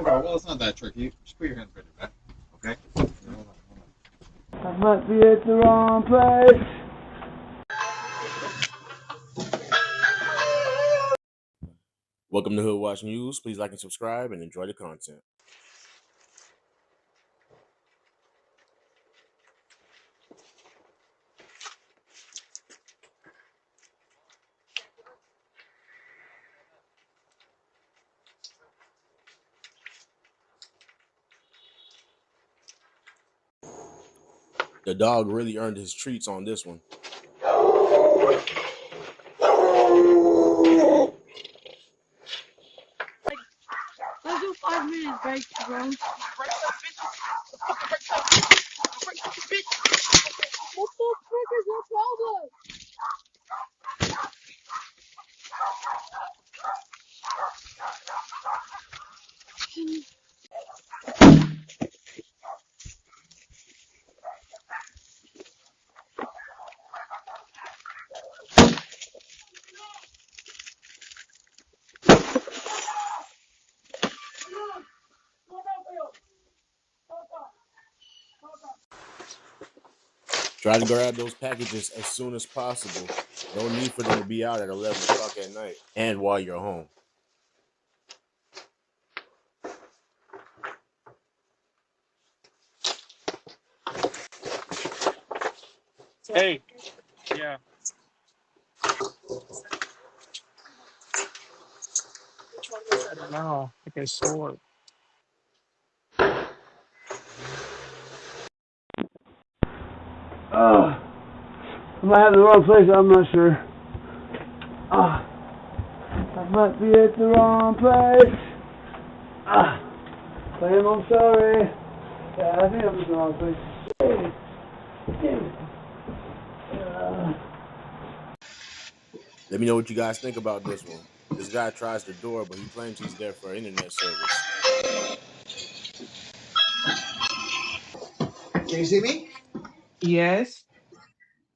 Okay, well, it's not that tricky. Just put your hands right back. Okay? Hold on. I might be at the wrong place. Welcome to Hood Watch News. Please like and subscribe and enjoy the content. The dog really earned his treats on this one. Let's do 5 minutes break, bro. What the frick is your problem? Try to grab those packages as soon as possible. No need for them to be out at 11 o'clock at night and while you're home. Hey, yeah. I don't know. Like a sword. I might have the wrong place, I'm not sure. I might be at the wrong place. Sam, I'm sorry. Yeah, I think I'm at the wrong place. Let me know what you guys think about this one. This guy tries the door, but he claims he's there for internet service. Can you see me? Yes.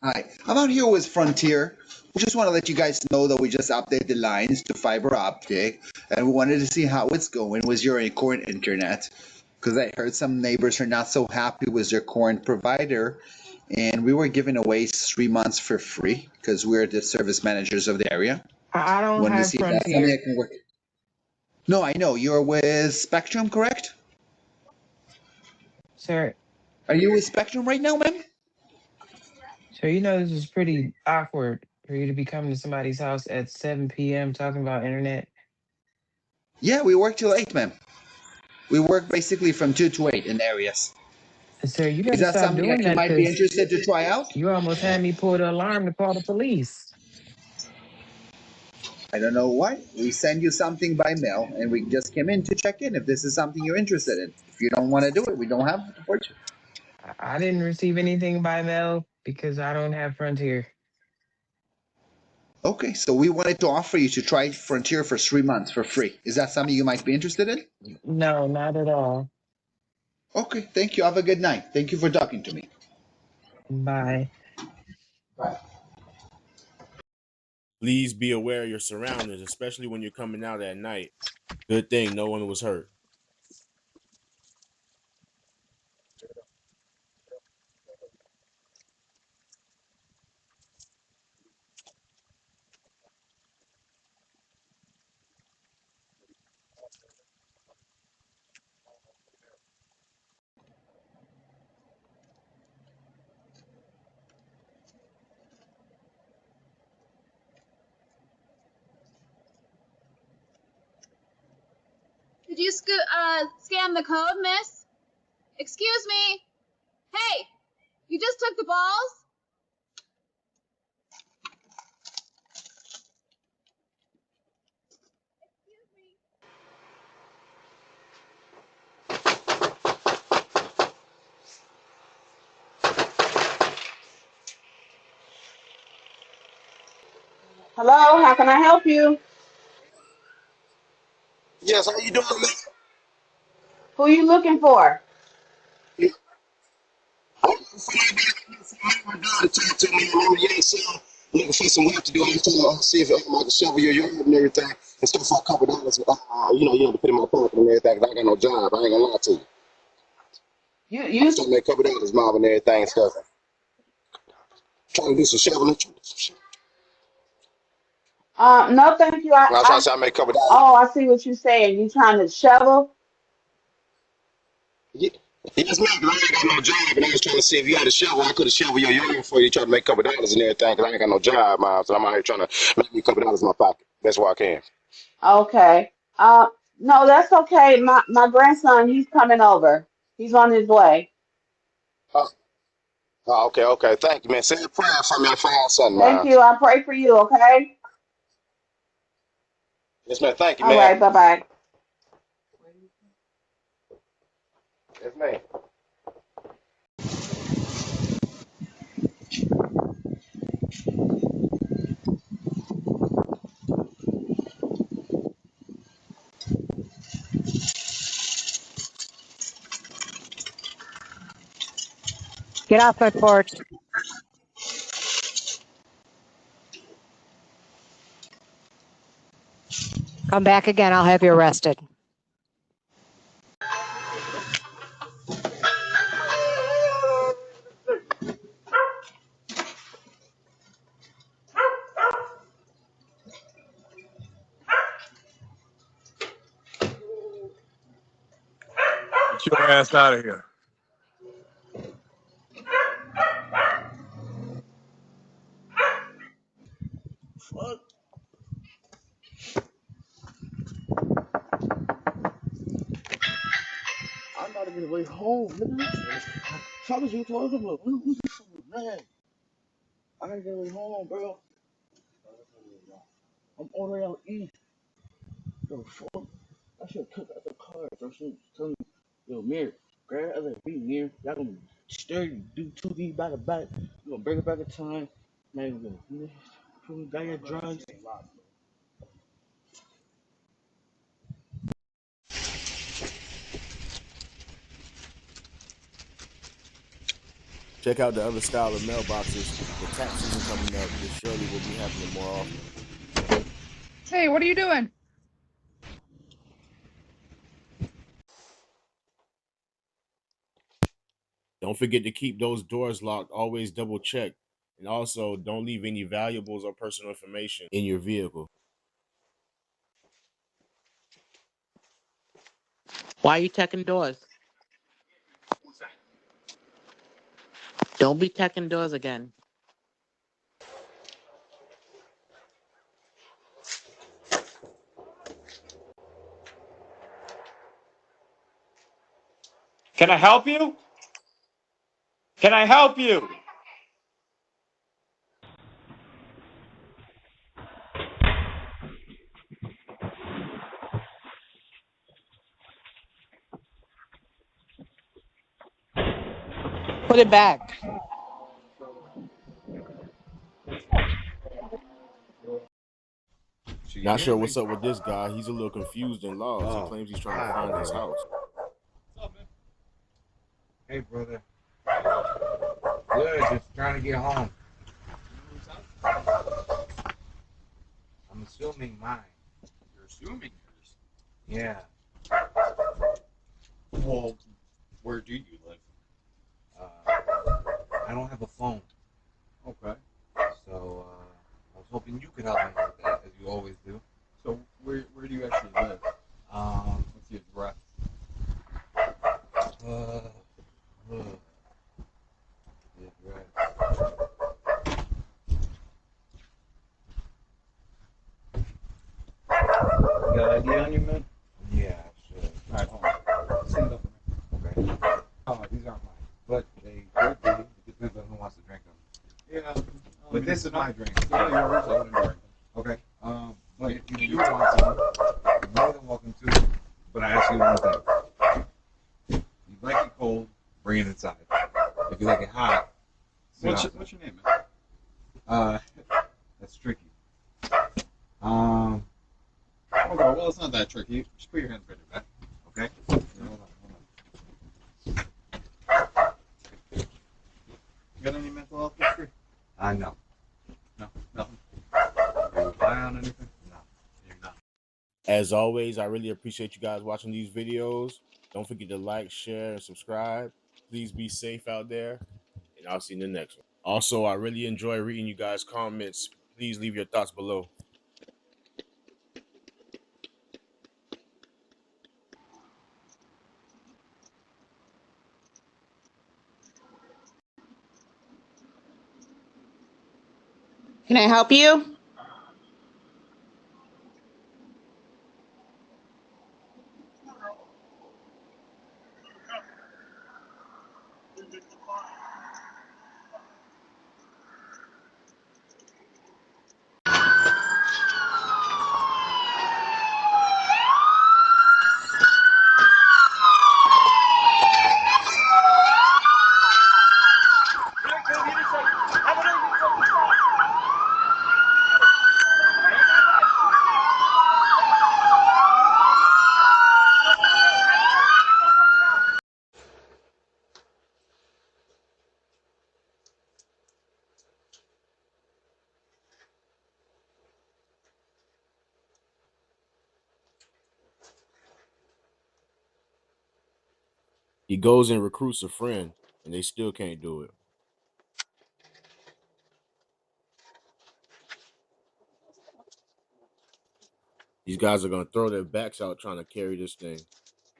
Hi. I'm out here with Frontier. We just want to let you guys know that we just updated the lines to fiber optic, and we wanted to see how it's going with your current internet. Because I heard some neighbors are not so happy with their current provider, and we were giving away 3 months for free because we're the service managers of the area. I don't Wanted to have see if that's something Frontier. that can work. No, I know. You're with Spectrum, correct? Sir, Are you with Spectrum right now, ma'am? you know this is pretty awkward for you to be coming to somebody's house at 7 p.m. talking about internet. Yeah, we work till 8, ma'am. We work basically from 2 to 8 in areas. Sir, you Is better that stop something doing that you that might be because interested to try out? you almost had me pull the alarm to call the police. I don't know why. We send you something by mail, and we just came in to check in if this is something you're interested in. If you don't want to do it, we don't have to force you. I didn't receive anything by mail because I don't have Frontier. Okay, so we wanted to offer you to try Frontier for 3 months for free. Is that something you might be interested in? No, not at all. Okay, thank you. Have a good night. Thank you for talking to me. Bye. Bye. Please be aware of your surroundings, especially when you're coming out at night. Good thing no one was hurt. Did you scan the code, miss? Excuse me. Hey, you just took the balls? Excuse me. Hello, how can I help you? Yes, how you doing, man? Who are you looking for? I'm to talk to me, man. You ain't seen looking for some work to do. I'm trying to see if I can shovel your yard and everything and stuff for $2 dollars. You know, you have to put in my pocket and everything 'cause I got no job. I ain't gonna lie to you. You I'm you trying to make a couple dollars, mom, and everything and stuff. Trying to do some shoveling. no thank you. I was trying to say I make a couple dollars. Oh, I see what you're saying. You trying to shovel? Yeah. Yes, ma'am, 'cause I ain't got no job, and I was trying to see if you had a shovel. I could have shoveled your yard for you, try to make a couple dollars and everything, because I ain't got no job, mom. So I'm out here trying to make me a couple dollars in my pocket. That's why I can. Okay. Uh, no, that's okay. My grandson, he's coming over. He's on his way. Oh, oh, okay, okay. Thank you, man. Say a prayer for me. I found something, Thank mom. you. I pray for you, okay? Yes, man. Thank you, All man. right, bye-bye. Yes, man. Get off my porch. Come back again. I'll have you arrested. Get your ass out of here. Fuck. I'm not even way home, nigga. Fuck is you talking about? Who's this man? I ain't get way home, bro. I'm all the way out east. Yo, fuck. I should have took out the car. Bro, she tell me, yo, Mir, grab the other be near. Y'all gonna sturdy, do 2D back to back. You gonna bring it back in time. Man, you gonna got your drugs. Check out the other style of mailboxes. With tax season coming up, this surely will be happening more often. Hey, what are you doing? Don't forget to keep those doors locked. Always double check. And also, don't leave any valuables or personal information in your vehicle. Why are you checking doors? Don't be checking doors again. Can I help you? Can I help you? Put it back. So you Not hear sure me? what's up with this guy. He's a little confused and lost. He Oh, claims he's trying to hi, find his brother. house. What's up, man? Hey, brother. Good, just trying to get home. I'm assuming mine. You're assuming yours? Yeah. Well, where do you live? I don't have a phone. Okay. So, I was hoping you could help me with that, as you always do. So, where do you actually live? What's the address? The address. You got ID on you, man? Yeah, sure. Alright, hold on. Stand up for me. Okay. Oh, these aren't mine. But they could be. It depends on who wants to drink them. Yeah. But this is my drink. So yours, I wouldn't drink them. Okay. But if you do want some, you're more than welcome to. But I ask you one thing. If you like it cold, bring it inside. If you like it hot, what's your name, man? That's tricky. Okay, well, it's not that tricky. Just put your hands behind your back, okay? Hold on. You got any mental health history? No. No, nothing. Are you high on anything? No, you're not. As always, I really appreciate you guys watching these videos. Don't forget to like, share, and subscribe. Please be safe out there, and I'll see you in the next one. Also, I really enjoy reading you guys' comments. Please leave your thoughts below. Can I help you? He goes and recruits a friend, and they still can't do it. These guys are going to throw their backs out trying to carry this thing.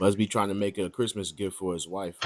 Must be trying to make it a Christmas gift for his wife.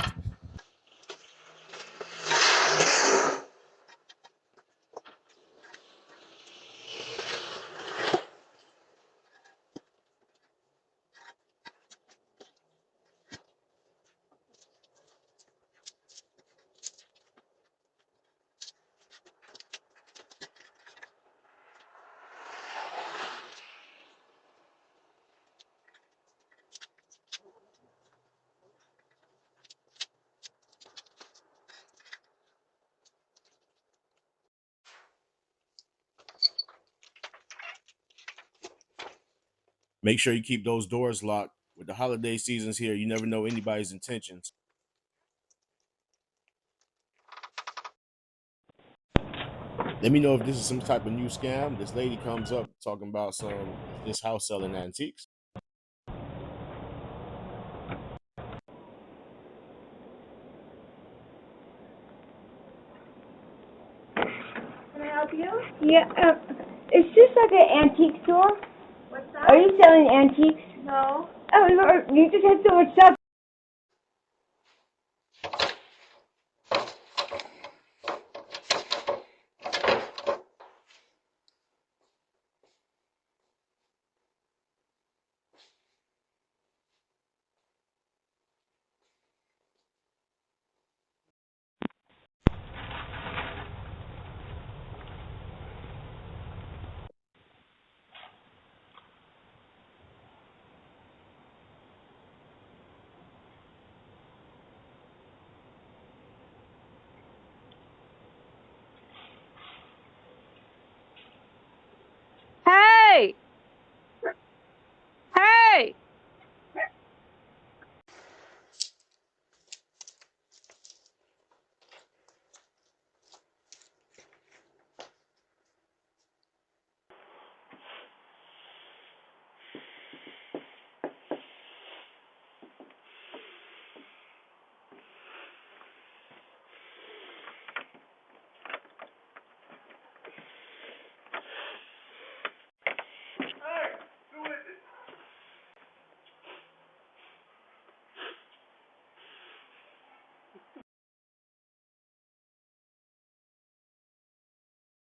Make sure you keep those doors locked. With the holiday seasons here, you never know anybody's intentions. Let me know if this is some type of new scam. This lady comes up talking about is this house selling antiques? Can I help you? Yeah, is this like an antique store? What's that? Are you selling antiques? No. Oh, you just had so much stuff.